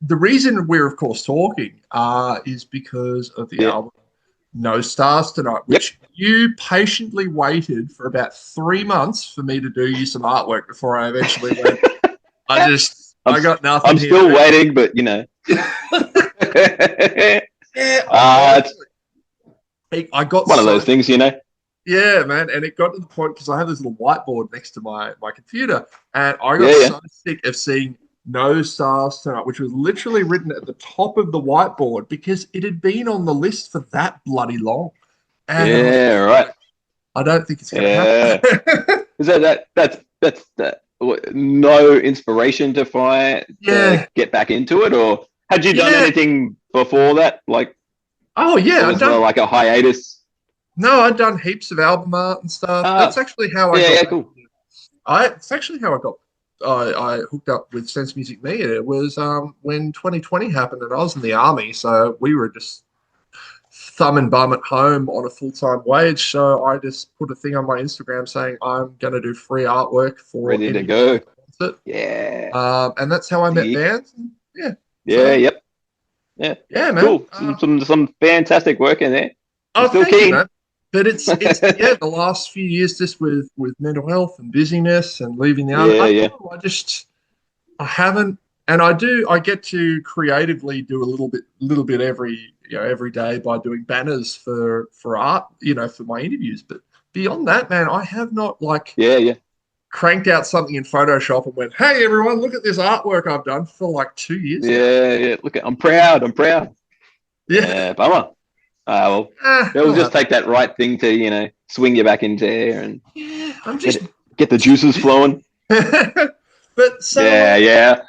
the reason we're of course talking is because of the Yeah. album No Stars Tonight, Yep. which you patiently waited for about 3 months for me to do you some artwork before I eventually went. I'm I got nothing I'm here, still man. waiting, but you know. Yeah, It's I got one of those so things, you know. yeah, man, and it got to the point because I have this little whiteboard next to my computer, and I got Yeah, yeah, so sick of seeing No Stars Tonight, which was literally written at the top of the whiteboard because it had been on the list for that bloody long, and I was yeah. just Right. like, I don't think it's going to Yeah. happen. Is that's that? No inspiration to find to Yeah, get back into it, or had you done yeah. anything before that? Like, Oh or yeah, I've was there done. like a hiatus? No, I've done heaps of album art and stuff. That's Ah, actually how I yeah, got yeah, back. cool. It's actually how I got. I hooked up with Sense Music Media. It was when 2020 happened, and I was in the army, so we were just thumb and bum at home on a full time wage. So I just put a thing on my Instagram saying I'm going to do free artwork for Ready to any band go. that wants it, Yeah. and that's how I met Sick. bands. And yeah, Yeah, so yep. Yeah. yeah, man. Cool. Some fantastic work in there. I'm Oh, still thank you, keen. man. But it's yeah, the last few years just with mental health and busyness and leaving the army. I Yeah, don't yeah. know. I haven't, and I get to creatively do a little bit every day by doing banners for art, for my interviews. But beyond that, man, I have not like Yeah, yeah. cranked out something in Photoshop and went, "Hey, everyone, look at this artwork I've done" for like 2 years now. Yeah, yeah. Look, I'm proud. I'm proud. Yeah, Yeah, bummer. Well, it'll it'll just happen. take that right thing to, swing you back into air and Yeah, I'm get just. it, get the juices flowing. But so Yeah, yeah.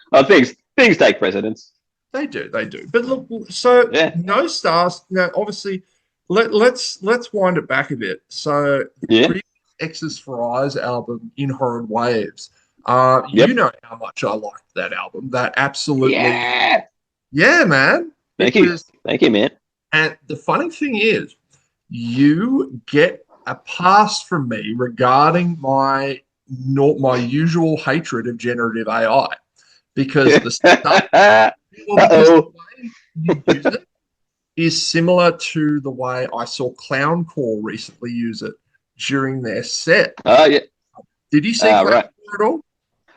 Things take precedence. they do. But look, so Yeah, no stars. Now, obviously, let's wind it back a bit. So the yeah, previous X's for Eyes album, In Horrid Waves. You yep. know how much I liked that album. That absolutely, Yeah. yeah, man. It was, Thank you, man. and the funny thing is, you get a pass from me regarding my not my usual hatred of generative AI because the stuff well, because the Uh-oh. way you use it is similar to the way I saw Clowncore recently use it during their set. Oh, yeah. Did you see Right. Clowncore at all?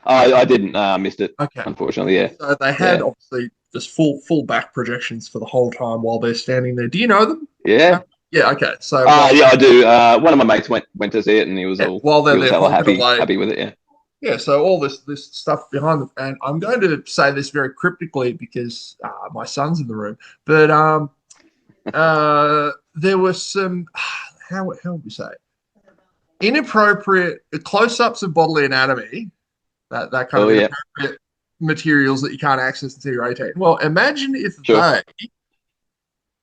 I didn't. Missed it. Okay. Unfortunately, yeah, So they had yeah, obviously just full back projections for the whole time while they're standing there. Do you know them? yeah. Yeah, okay. So while Yeah, I do. One of my mates went to see it, and yeah, while they're he was there hella honking away. happy with it. Yeah. Yeah, so all this stuff behind them, and I'm going to say this very cryptically because my son's in the room. But there was some how would we say inappropriate close-ups of bodily anatomy, that kind Oh, of yeah. inappropriate materials that you can't access until you're 18. Well, imagine if Sure. they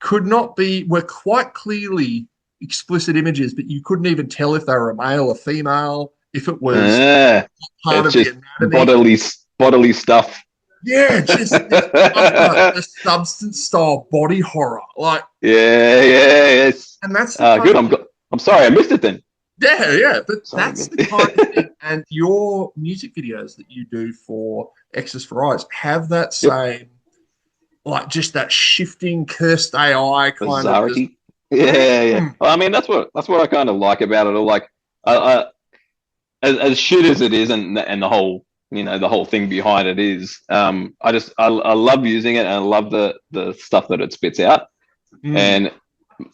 could not be were quite clearly explicit images, but you couldn't even tell if they were a male or female, if it was Ah, part it's of the just anatomy. bodily stuff. Yeah, just this proper Yeah, the substance style body horror. Like, yeah, yes. and that's the kind Good. of I'm sorry I missed it then. yeah, but Sorry, I that's missed the kind of it. thing. And your music videos that you do for X's for Eyes have that Yep. same, like, just that shifting cursed AI kind of just, Bizarrety. Yeah, yeah. mm, Well, I mean, that's what I kind of like about it. Or like, I, as shit as it is, and the whole thing behind it is, I love using it, and I love the stuff that it spits out, mm, and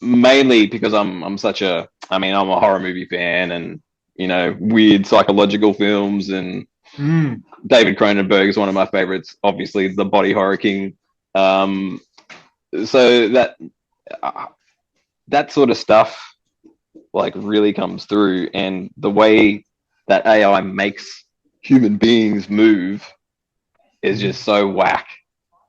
mainly because I'm a horror movie fan, and weird psychological films, and mm. David Cronenberg is one of my favorites. Obviously, the body horror king. Um, so uh, that sort of stuff like really comes through, and the way that AI makes human beings move is just so whack,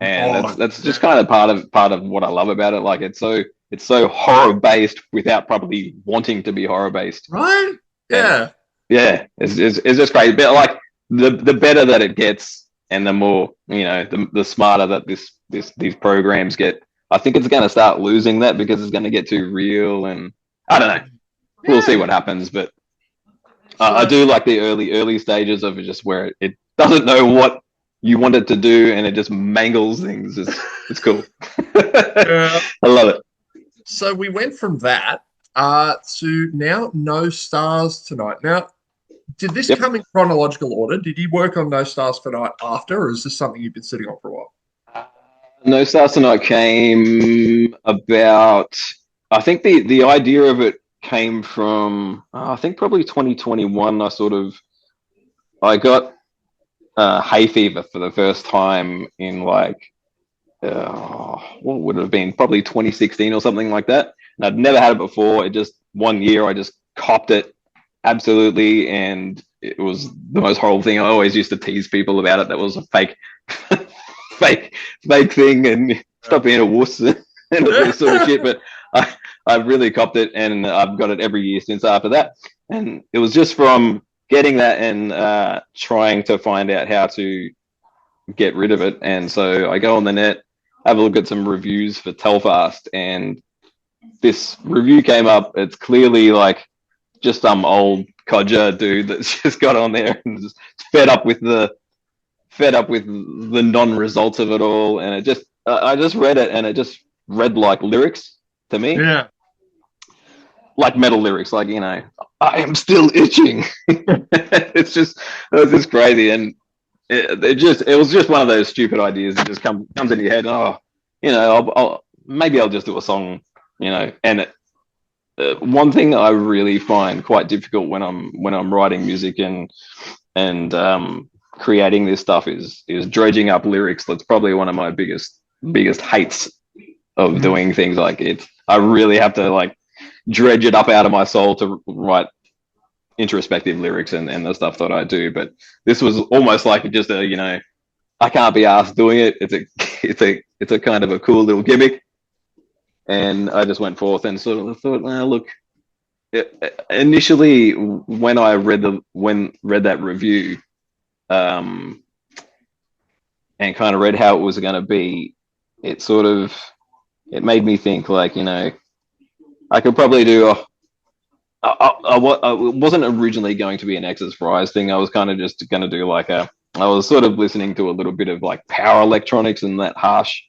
and that's Oh, that's yeah. just kind of part of what I love about it. Like it's so horror based without probably wanting to be horror based, Right? and Yeah. yeah, it's just great. But like the better that it gets, and the more the smarter that these programs get. I think it's going to start losing that because it's going to get too real, and I don't know. We'll see Yeah. what happens, but I So, do like the early stages of it, just where it doesn't know what you want it to do, and it just mangles things. It's cool. Yeah. I love it. So we went from that to now No Stars Tonight. Now, did this Yep. come in chronological order? Did you work on No Stars Tonight after, or is this something you've been sitting on for a while? No Stars Tonight came about. I think the idea of it came from. I think probably 2021. I got hay fever for the first time in like what would it have been, probably 2016 or something like that. And I'd never had it before. It just one year I just copped it absolutely, and it was the most horrible thing. I always used to tease people about it. That was a fake, fake, fake thing, and Yeah. stop being a wuss and all this sort of shit. But I really copped it, and I've got it every year since after that. And it was just from getting that and trying to find out how to get rid of it. And so I go on the net, have a look at some reviews for Telfast, and this review came up. It's clearly like just some old codger dude that's just got on there and just fed up with the non-results of it all. And it just I just read it, and it just read like lyrics to me, Yeah. like metal lyrics, like, I am still itching. It was just crazy. And it was just one of those stupid ideas that just comes into your head. Oh, maybe I'll just do a song, And one thing I really find quite difficult when I'm writing music and creating this stuff is dredging up lyrics. That's probably one of my biggest hates of Mhm. doing things like it. I really have to like dredge it up out of my soul to write introspective lyrics and the stuff that I do. But this was almost like just I can't be asked doing it. It's a kind of a cool little gimmick. And I just went forth and sort of thought, look, initially when I read that review, and kind of read how it was going to be, it made me think like, I could probably do it wasn't originally going to be an exercise thing. I was kind of just going to do I was sort of listening to a little bit of like power electronics and that harsh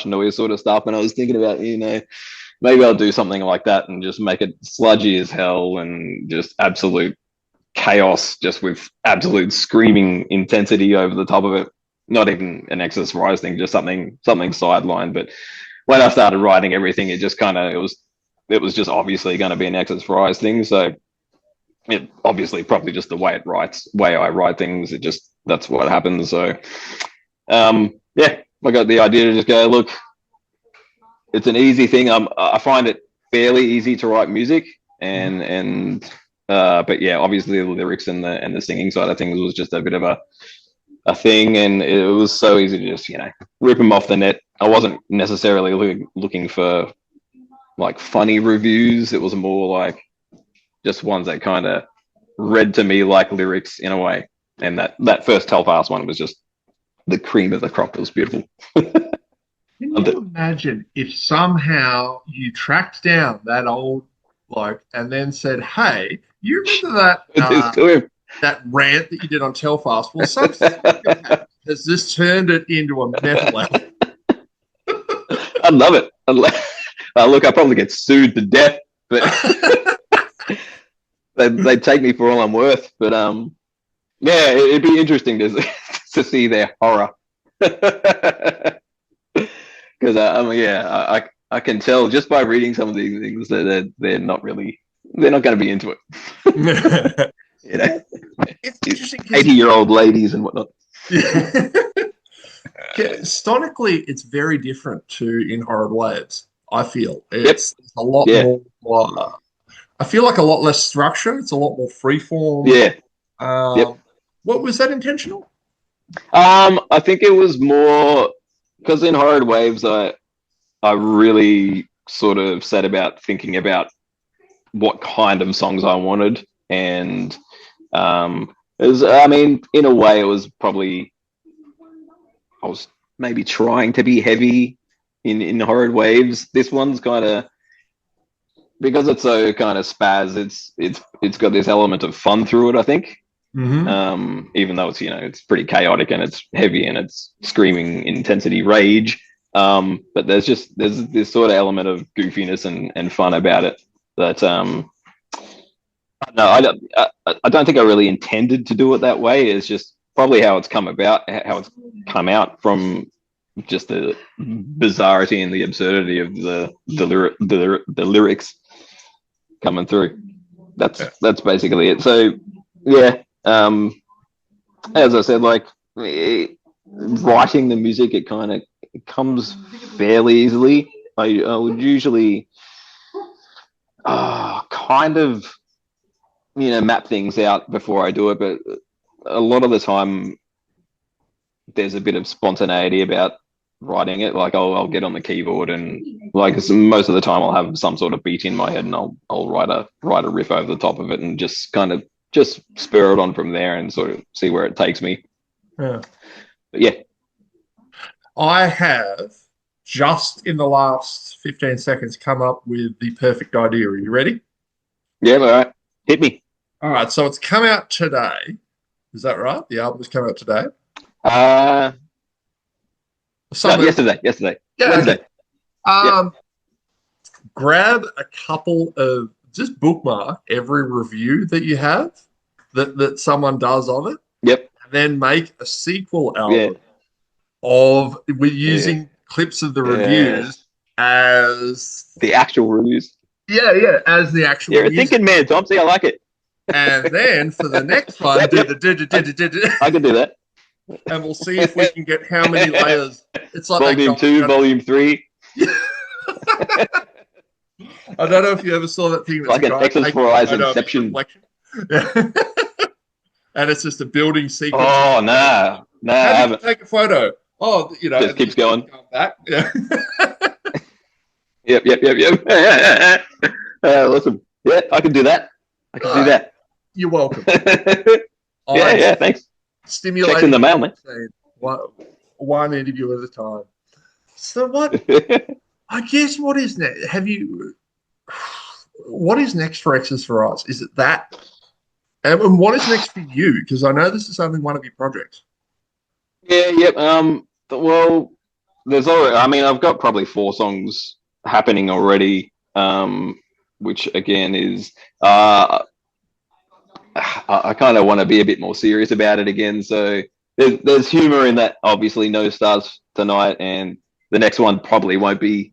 noise sort of stuff. And I was thinking about, maybe I'll do something like that and just make it sludgy as hell and just absolute chaos, just with absolute screaming intensity over the top of it. Not even an exercise thing, just something sidelined. But when I started writing everything, it was just obviously going to be an exercise thing. So it obviously probably just the way I write things. That's what happens. So yeah, I got the idea to just go, look, it's an easy thing. I find it fairly easy to write music, and but yeah, obviously the lyrics and the singing side of things was just a bit of a thing, and it was so easy to just rip them off the net. I wasn't necessarily looking for like funny reviews. It was more like just ones that kind of read to me like lyrics in a way. And that first Telfast one was just the cream of the crop. It was beautiful. Can you imagine if somehow you tracked down that old bloke and then said, "Hey, you remember that rant that you did on Telfast? Well, something has this turned it into a metal album." I love it. Look, I probably get sued to death, but they take me for all I'm worth. But yeah, it'd be interesting to see their horror. Because I can tell just by reading some of these things that they're not going to be into it. It's interesting 80-year-old ladies and whatnot. Yeah. Sonically, it's very different to In Horrid Waves. I feel it's a lot more. I feel like a lot less structure. It's a lot more freeform. Yeah. What was that intentional? I think it was more because in Horrid Waves, I really sort of set about thinking about what kind of songs I wanted, and I mean, in a way, it was probably I was maybe trying to be heavy in Horrid Waves. This one's kind of because it's so kind of spaz. It's got this element of fun through it, I think. Hmm. Even though it's it's pretty chaotic and it's heavy and it's screaming intensity rage. But there's this sort of element of goofiness and fun about it that no, I don't think I really intended to do it that way. It's just probably how it's come about, how it's come out from just the bizarrety and the absurdity of the lyrics coming through. Yeah. That's basically it. So yeah, as I said, like writing the music, it kind of comes fairly easily. I would usually kind of map things out before I do it, but a lot of the time there's a bit of spontaneity about writing it. Like I'll get on the keyboard and like most of the time I'll have some sort of beat in my head and I'll write a riff over the top of it and just kind of just spur it on from there and sort of see where it takes me. Yeah. But yeah, I have just in the last 15 seconds come up with the perfect idea. Are you ready? yeah, all right, hit me. All right, so it's come out today. Is that right? The album's come out today. Uh, no, Some, yesterday, yeah, okay. Wednesday. Yeah, Um, grab a couple of just bookmark every review that you have that someone does of it, yep, and then make a sequel yeah, album of we're yeah, using clips of the yeah. reviews as The actual reviews. yeah as the actual You're a music. thinking man, Tom. See, I like it. And then for the next one, Yep, do yep. the did, I can do that. and we'll see if we can get how many layers. It's like that Volume guy. two, volume three, I don't know if you ever saw that thing. That's a like an guy X's taking for a eyes photo of his inception. reflection. Yeah. And it's just a building sequence. Oh, nah, How I did you haven't. take a photo? Oh, Just and then keeps you keep going. going back. Yeah. Yep. Listen, yeah, I can do that. I can All do right. that. You're welcome. Yeah, I'm yeah, thanks. Checks in stimulating the the mail, man. scene one interview at a time. So what? I guess what is next? Have you? What is next for X's for us? Is it that? And what is next for you? Because I know this is only one of your projects. Yeah, yep. Well, there's already. I mean, I've got probably 4 songs happening already. Which again is I kind of want to be a bit more serious about it again. So there's humor in that. Obviously, no stars tonight, and the next one probably won't be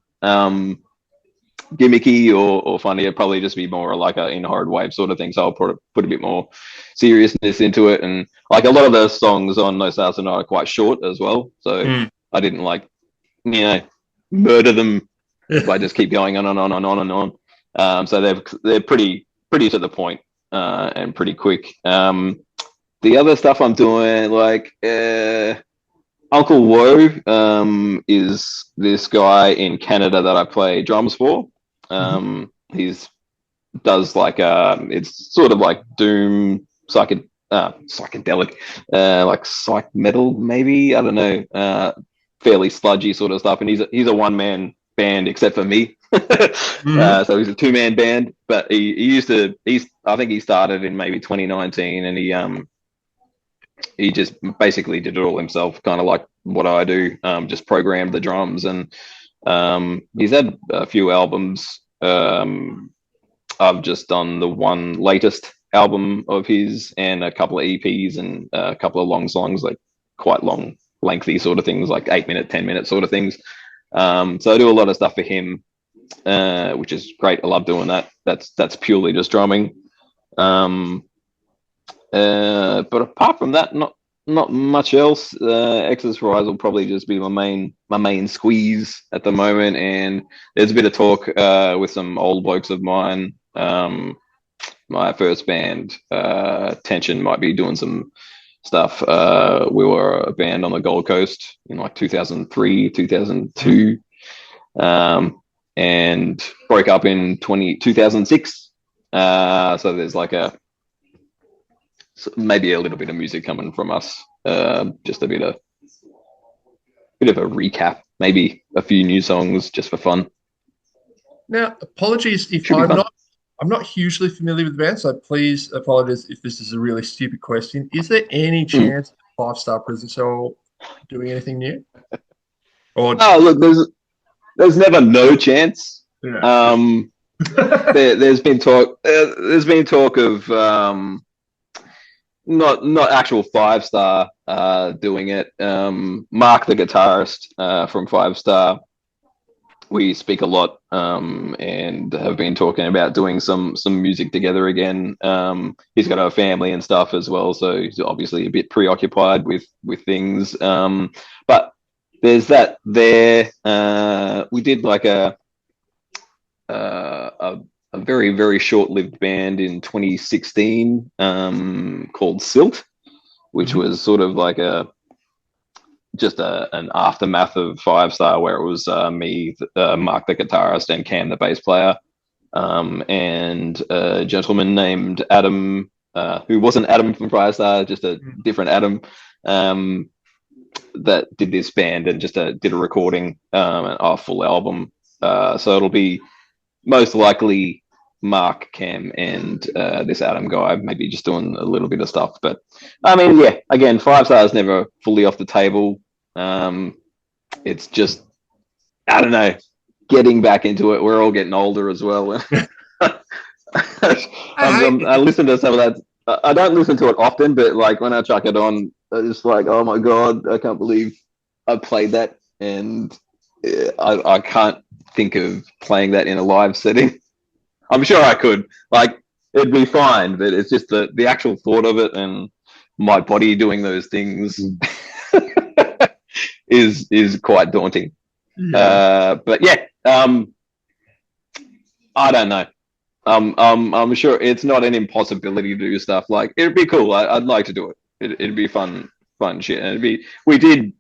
gimmicky or funny. It'll probably just be more like a in a hard wave sort of thing. So I'll put a bit more seriousness into it, and like a lot of the songs on No Stars Tonight are quite short as well. So Mm. I didn't like murder them Yeah. by just keep going on and on and on and on. So they're pretty to the point and pretty quick. The other stuff I'm doing, like Uncle Woe, is this guy in Canada that I play drums for. Mhm. He's does like it's sort of like doom psychedelic, like psych metal maybe. I don't know, fairly sludgy sort of stuff. And he's a one man band except for me. Mhm. So he's a 2 man band, but he used to. I think he started in maybe 2019, and he just basically did it all himself, kind of like what I do. Just programmed the drums, and he's had a few albums. I've just done the one latest album of his and a couple of EPs and a couple of long songs, like quite long, lengthy sort of things, like 8 minute, 10 minute sort of things. So I do a lot of stuff for him, which is great. I love doing that. That's purely just drumming. Um, but apart from that, not much else. X's for Eyes will probably just be my main squeeze at the moment, and there's a bit of talk with some old blokes of mine. My first band, Tension, might be doing some stuff. We were a band on the Gold Coast in like 2003, 2002, and broke up in 2006. So there's like maybe a little bit of music coming from us. Just a bit of a recap, maybe a few new songs just for fun. Now, apologies if Should be I'm not fun. I'm not hugely familiar with the band, so please apologize if this is a really stupid question. Is there any Mm. chance of Five Star Prison Cell doing anything new? Or Oh, look, there's never no chance. good. Um, there's been talk. There's been talk of not actual Five Star doing it. Mark, the guitarist from Five Star, we speak a lot and have been talking about doing some music together again. He's got a family and stuff as well, so he's obviously a bit preoccupied with things. But there's that there. We did like a a very very short-lived band in 2016 called Silt, which Mhm. was sort of like an aftermath of Five Star, where it was me, Mark the guitarist, and Cam the bass player, and a gentleman named Adam, who wasn't Adam from Five Star, just a different Adam, um, that did this band and just did a recording, a full album. So it'll be most likely Mark, Cam, and this Adam guy, maybe just doing a little bit of stuff. But I mean, yeah, again, Five Star is never fully off the table. Um, it's just, I don't know, getting back into it. We're all getting older as well. I Hey, listen to some of that. I don't listen to it often, but like when I chuck it on, it's just like, oh my God, I can't believe I played that. And I can't think of playing that in a live setting. I'm sure I could. Like, it'd be fine, but it's just the actual thought of it and my body doing those things is quite daunting. yeah. But yeah, I don't know. I'm sure it's not an impossibility to do stuff. Like, it'd be cool. I'd like to do it. It'd be fun shit. And it'd be. We did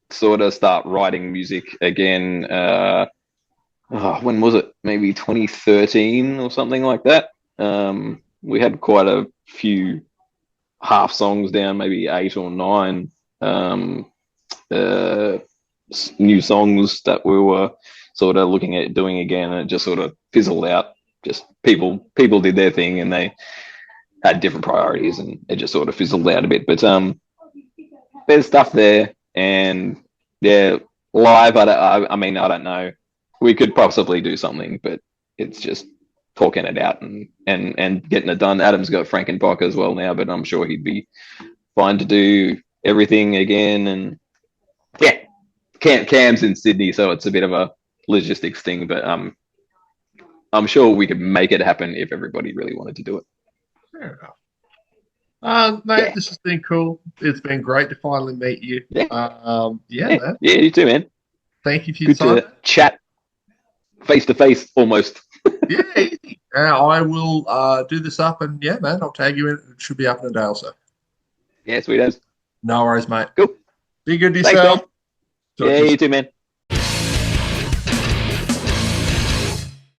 sort of start writing music again. When was it? Maybe 2013 or something like that. We had quite a few half songs down, maybe 8 or 9 uh, new songs that we were sort of looking at doing again, and it just sort of fizzled out. Just people did their thing, and they had different priorities, and it just sort of fizzled out a bit. But there's stuff there, and yeah, live. I mean, I don't know. We could possibly do something, but it's just talking it out and getting it done. Adam's got Frankenbach as well now, but I'm sure he'd be fine to do everything again. And yeah, Cam's in Sydney, so it's a bit of a logistics thing, but I'm sure we could make it happen if everybody really wanted to do it. Fair enough. Mate, Yeah, this has been cool. It's been great to finally meet you. yeah, Yeah, yeah, man. yeah. You too, man. Thank you for your Good time. to chat face to face almost. Yeah, easy. I will do this up and yeah, man, I'll tag you in. It should be up in a day or so. Yeah, sweet as. No worries, mate. Cool. Be good to Thanks, yourself. Tom. Talk Yeah, to you you soon. too, man.